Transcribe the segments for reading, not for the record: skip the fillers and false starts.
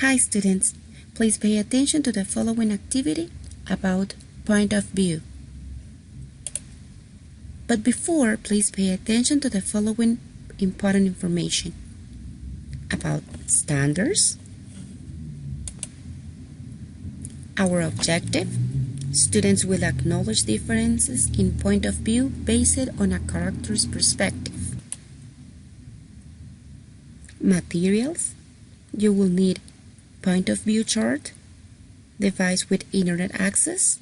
Hi students, please pay attention to the following activity about point of view. But before, please pay attention to the following important information about standards, our objective. Students will acknowledge differences in point of view based on a character's perspective. Materials. You will need point of view chart, device with internet access.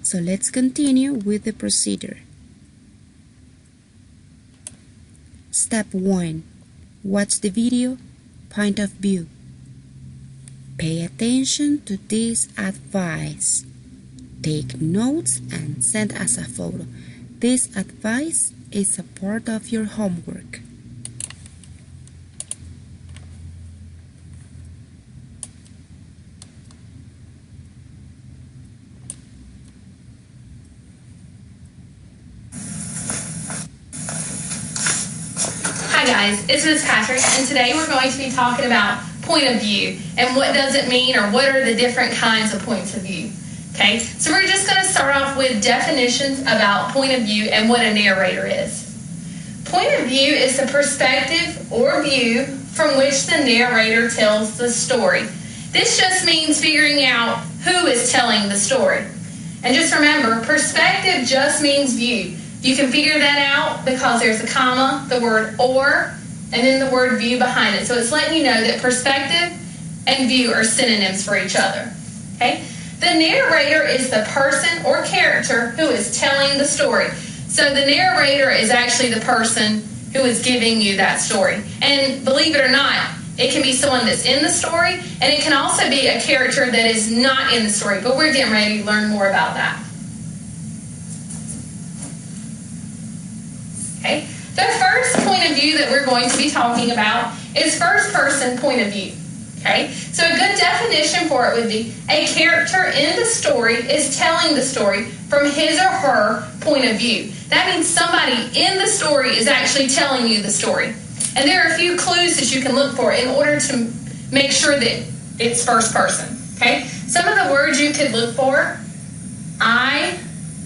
So let's continue with the procedure. Step 1. Watch the video, point of view. Pay attention to this advice. Take notes and send us a photo. This advice is a part of your homework. Hi guys, it's Ms. Patrick, and today we're going to be talking about point of view and what does it mean, or what are the different kinds of points of view. Okay, so we're just going to start off with definitions about point of view and what a narrator is. Point of view is the perspective or view from which the narrator tells the story. This just means figuring out who is telling the story. And just remember, perspective just means view. You can figure that out because there's a comma, the word or, and then the word view behind it. So it's letting you know that perspective and view are synonyms for each other. Okay? The narrator is the person or character who is telling the story. So the narrator is actually the person who is giving you that story. And believe it or not, it can be someone that's in the story, and it can also be a character that is not in the story. But we're getting ready to learn more about that. Okay? The first point of view that we're going to be talking about is first person point of view. Okay? So a good definition for it would be a character in the story is telling the story from his or her point of view. That means somebody in the story is actually telling you the story. And there are a few clues that you can look for in order to make sure that it's first person. Okay? Some of the words you could look for: I,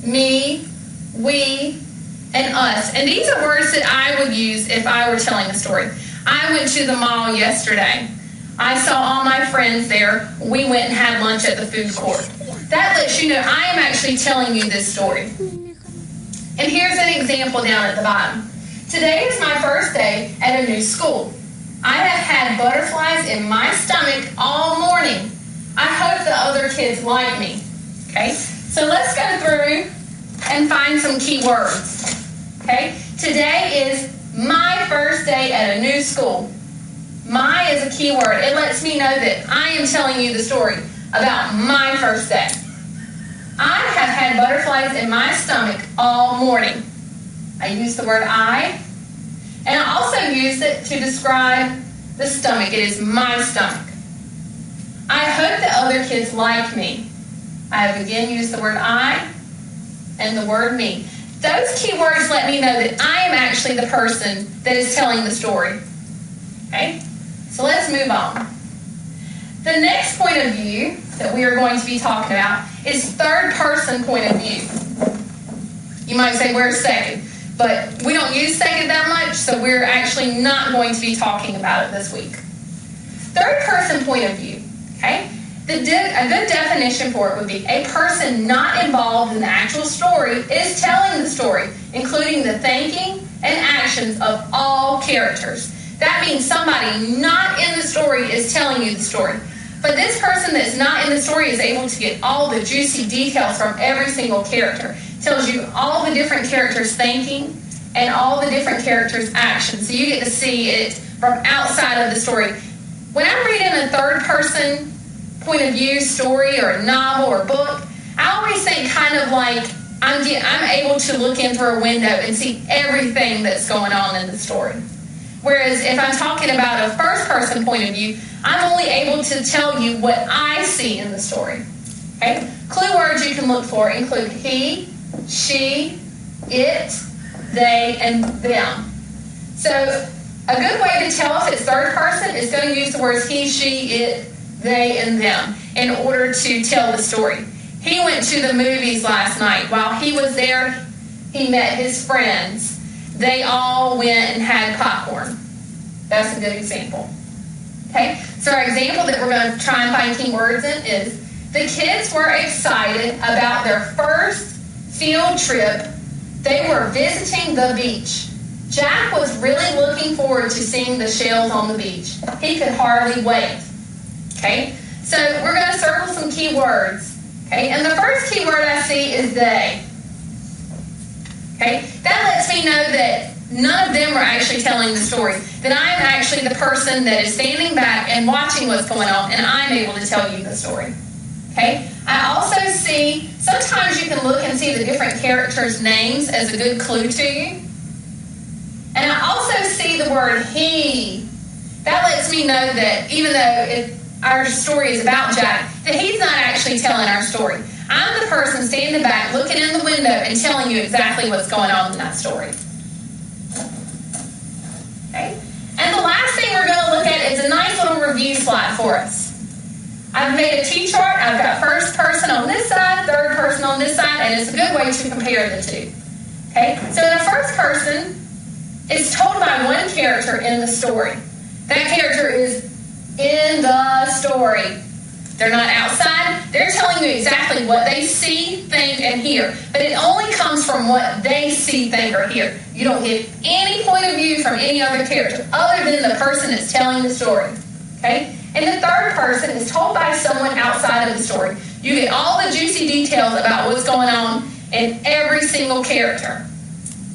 me, we, and us. And these are words that I would use if I were telling a story. I went to the mall yesterday. I saw all my friends there. We went and had lunch at the food court. That lets you know I am actually telling you this story. And here's an example down at the bottom. Today is my first day at a new school. I have had butterflies in my stomach all morning. I hope the other kids like me. Okay? So let's go through and find some key words. Okay? Today is my first day at a new school. My is a key word. It lets me know that I am telling you the story about my first day. I have had butterflies in my stomach all morning. I use the word I, and I also use it to describe the stomach. It is my stomach. I hope that other kids like me. I have again used the word I and the word me. Those key words let me know that I am actually the person that is telling the story. Okay? So let's move on. The next point of view that we are going to be talking about is third person point of view. You might say, where's second? But we don't use second that much, so we're actually not going to be talking about it this week. Third person point of view. Okay? A good definition for it would be a person not involved in the actual story is telling the story, including the thinking and actions of all characters. That means somebody not in the story is telling you the story. But this person that's not in the story is able to get all the juicy details from every single character. It tells you all the different characters' thinking and all the different characters' actions. So you get to see it from outside of the story. When I'm reading a third person point of view story or a novel or book, I always think kind of like I'm able to look in through a window and see everything that's going on in the story. Whereas if I'm talking about a first person point of view, I'm only able to tell you what I see in the story. Okay? Clue words you can look for include he, she, it, they, and them. So A good way to tell if it's third person is going to use the words he, she, it, they, and them in order to tell the story. He went to the movies last night. While he was there, he met his friends. They all went and had popcorn. That's a good example. Okay, so our example that we're going to try and find keywords in is the kids were excited about their first field trip. They were visiting the beach. Jack was really looking forward to seeing the shells on the beach. He could hardly wait. Okay, so we're going to circle some keywords. Okay, and the first keyword I see is they. Okay, that lets me know that none of them are actually telling the story, that I am actually the person that is standing back and watching what's going on, and I'm able to tell you the story. Okay, I also see, sometimes you can look and see the different characters' names as a good clue to you. And I also see the word he. That lets me know that even though our story is about Jack, that he's not actually telling our story. I'm the person standing back, looking in the window, and telling you exactly what's going on in that story. Okay? And the last thing we're going to look at is a nice little review slide for us. I've made a T-chart. I've got first person on this side, third person on this side, and it's a good way to compare the two. Okay? So in a first person, it's told by one character in the story. That character is in the story. They're not outside. They're telling you exactly what they see, think, and hear. But it only comes from what they see, think, or hear. You don't get any point of view from any other character other than the person that's telling the story. Okay? And the third person is told by someone outside of the story. You get all the juicy details about what's going on in every single character.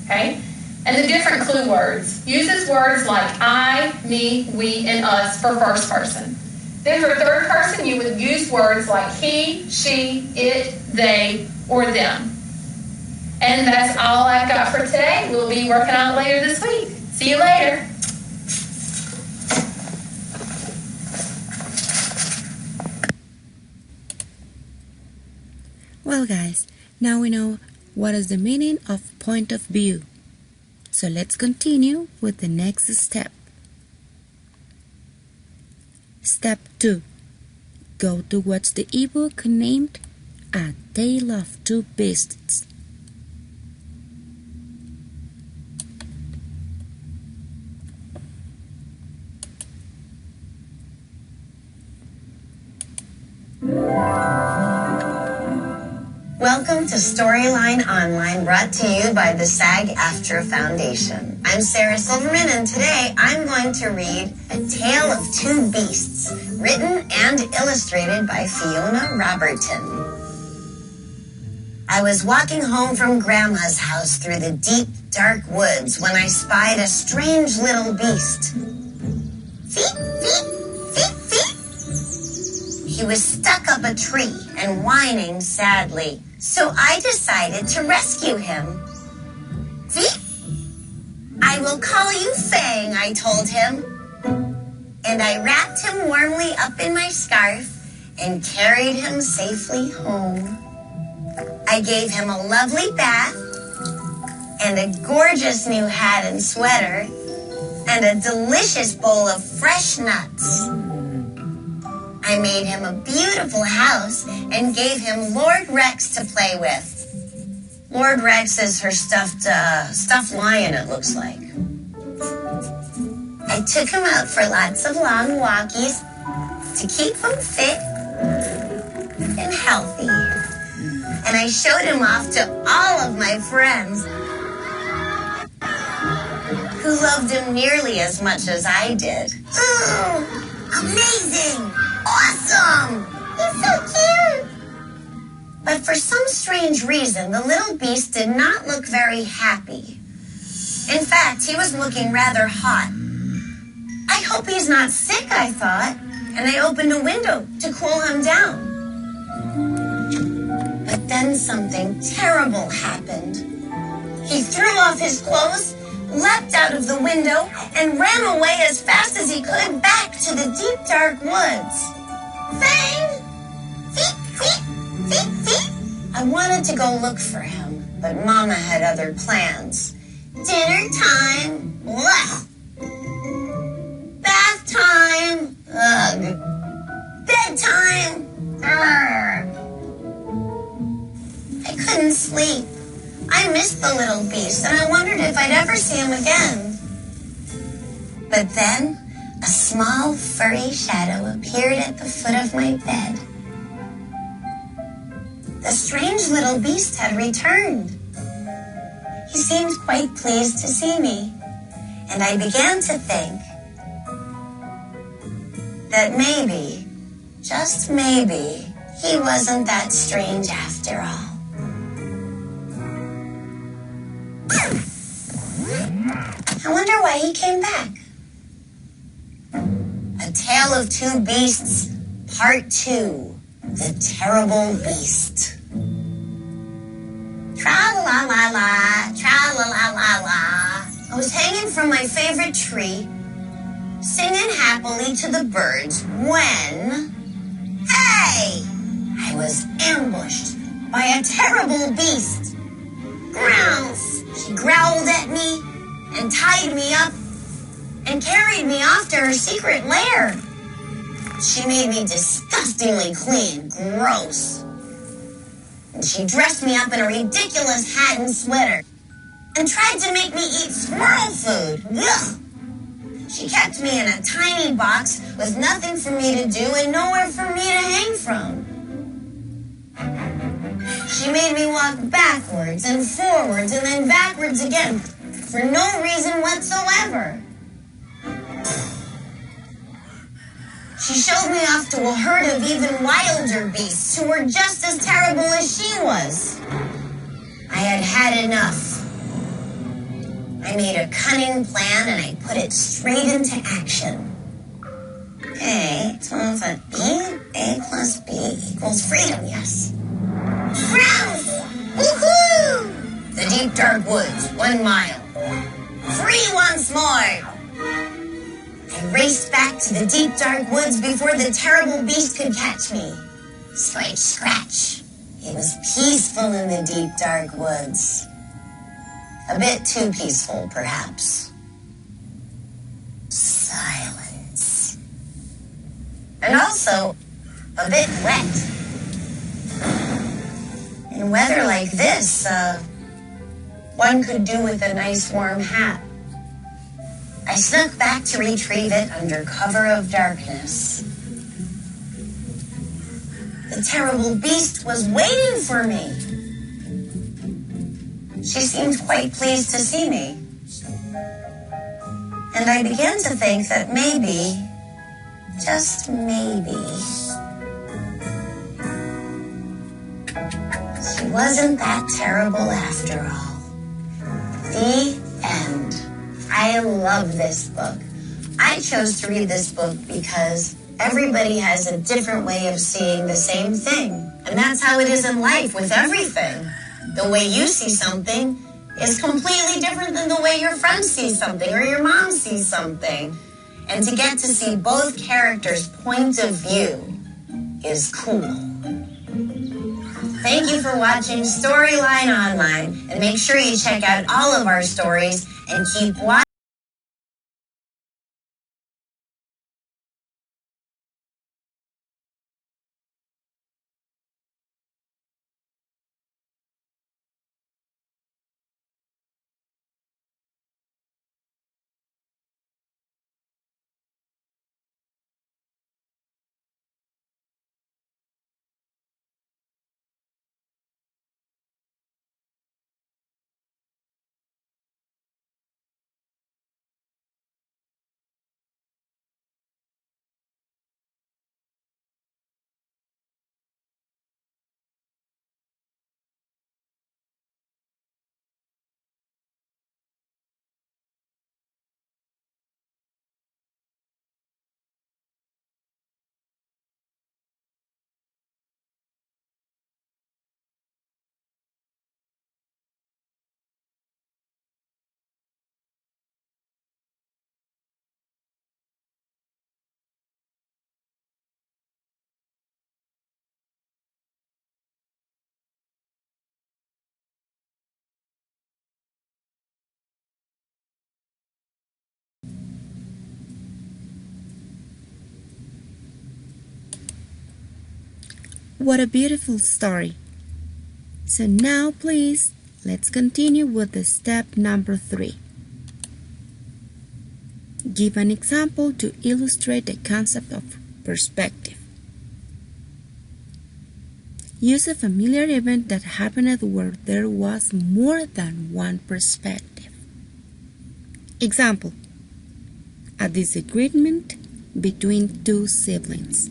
Okay? And the different clue words. Uses words like I, me, we, and us for first person. Then for third person, you would use words like he, she, it, they, or them. And that's all I've got for today. We'll be working on it later this week. See you later. Well, guys, now we know what is the meaning of point of view. So let's continue with the next step. Step 2. Go to watch the ebook named A Tale of Two Beasts. Welcome to Storyline Online, brought to you by the SAG-AFTRA Foundation. I'm Sarah Silverman, and today I'm going to read A Tale of Two Beasts, written and illustrated by Fiona Robertson. I was walking home from Grandma's house through the deep, dark woods when I spied a strange little beast. Feet, feet, feet, feet. He was stuck up a tree and whining sadly. So I decided to rescue him. Feet? I will call you Fang, I told him. And I wrapped him warmly up in my scarf and carried him safely home. I gave him a lovely bath and a gorgeous new hat and sweater and a delicious bowl of fresh nuts. I made him a beautiful house and gave him Lord Rex to play with. Lord Rex is her stuffed lion, it looks like. I took him out for lots of long walkies to keep him fit and healthy. And I showed him off to all of my friends who loved him nearly as much as I did. Oh, amazing! Awesome! He's so cute! But for some strange reason, the little beast did not look very happy. In fact, he was looking rather hot. I hope he's not sick, I thought, and I opened a window to cool him down. But then something terrible happened. He threw off his clothes, leapt out of the window, and ran away as fast as he could back to the deep, dark woods. Fang! Feet, feet, feet, feet! I wanted to go look for him, but Mama had other plans. Dinner time! Blah. little beast, and I wondered if I'd ever see him again. But then, a small furry shadow appeared at the foot of my bed. The strange little beast had returned. He seemed quite pleased to see me, and I began to think that maybe, just maybe, he wasn't that strange after all. I wonder why he came back. A Tale of Two Beasts, Part 2, The Terrible Beast. Tra-la-la-la, tra-la-la-la-la. I was hanging from my favorite tree, singing happily to the birds, when... Hey! I was ambushed by a terrible beast. Growls! She growled at me and tied me up and carried me off to her secret lair. She made me disgustingly clean, gross. And she dressed me up in a ridiculous hat and sweater and tried to make me eat squirrel food. Ugh. She kept me in a tiny box with nothing for me to do and nowhere for me to hang from. She made me walk backwards and forwards and then backwards again for no reason whatsoever. She showed me off to a herd of even wilder beasts who were just as terrible as she was. I had had enough. I made a cunning plan and I put it straight into action. Okay, so it's a A plus B equals freedom, yes. Browns! Woohoo! The deep dark woods, 1 mile. Free once more! I raced back to the deep dark woods before the terrible beast could catch me. Scratch, scratch. It was peaceful in the deep dark woods. A bit too peaceful, perhaps. Silence. And also, a bit wet. In weather like this, one could do with a nice warm hat. I snuck back to retrieve it under cover of darkness. The terrible beast was waiting for me. She seemed quite pleased to see me. And I began to think that maybe, just maybe, she wasn't that terrible after all. The end. I love this book. I chose to read this book because everybody has a different way of seeing the same thing. And that's how it is in life with everything. The way you see something is completely different than the way your friend sees something or your mom sees something. And to get to see both characters' point of view is cool. Thank you for watching Storyline Online, and make sure you check out all of our stories and keep watching. What a beautiful story. So now please let's continue with the step number 3. Give an example to illustrate the concept of perspective. Use a familiar event that happened where there was more than one perspective. Example: a disagreement between two siblings.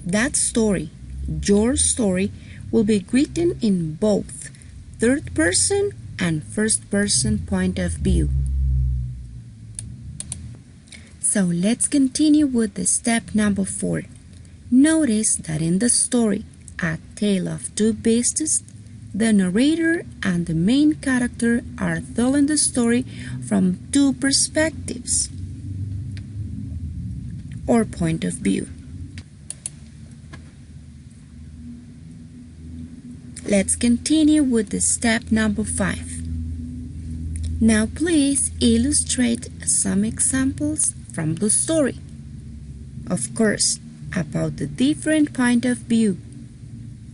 That story, your story, will be written in both third person and first person point of view. So let's continue with the step number 4. Notice that in the story, A Tale of Two Beasts, the narrator and the main character are telling the story from two perspectives or point of view. Let's continue with the step number 5. Now please illustrate some examples from the story. Of course, about the different point of view,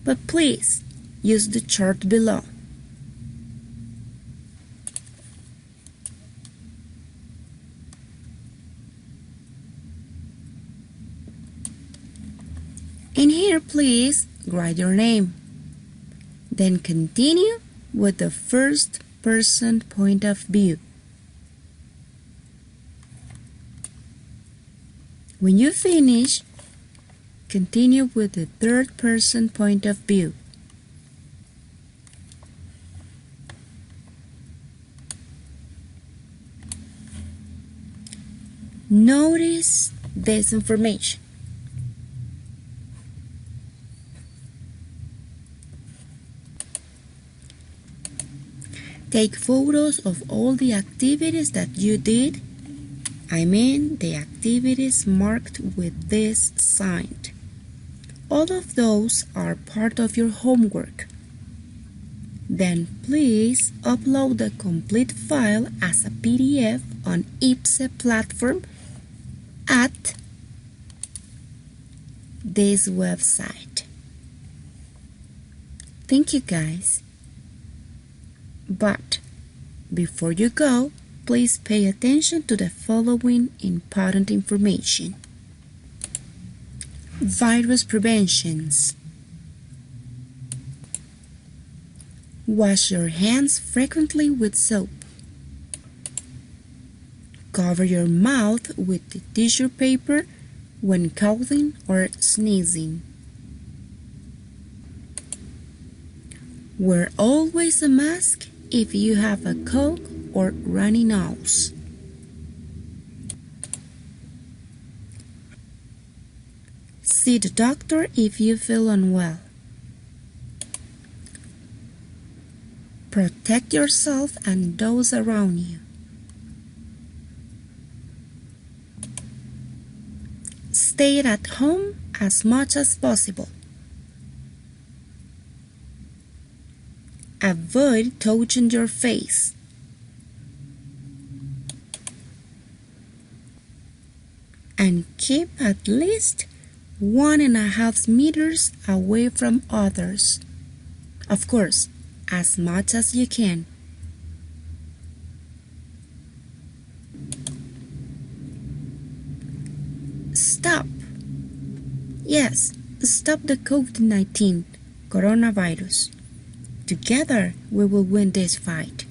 but please use the chart below. And here please write your name. Then continue with the first person point of view. When you finish, continue with the third person point of view. Notice this information. Take photos of all the activities that you did. I mean the activities marked with this sign. All of those are part of your homework. Then please upload the complete file as a PDF on IPSE platform at this website. Thank you guys. But before you go, please pay attention to the following important information. Virus preventions. Wash your hands frequently with soap. Cover your mouth with the tissue paper when coughing or sneezing. Wear always a mask if you have a cold or runny nose. See the doctor if you feel unwell. Protect yourself and those around you. Stay at home as much as possible. Avoid touching your face. And keep at least 1.5 meters away from others. Of course, as much as you can. Stop. Yes, stop the COVID-19 coronavirus. Together we will win this fight.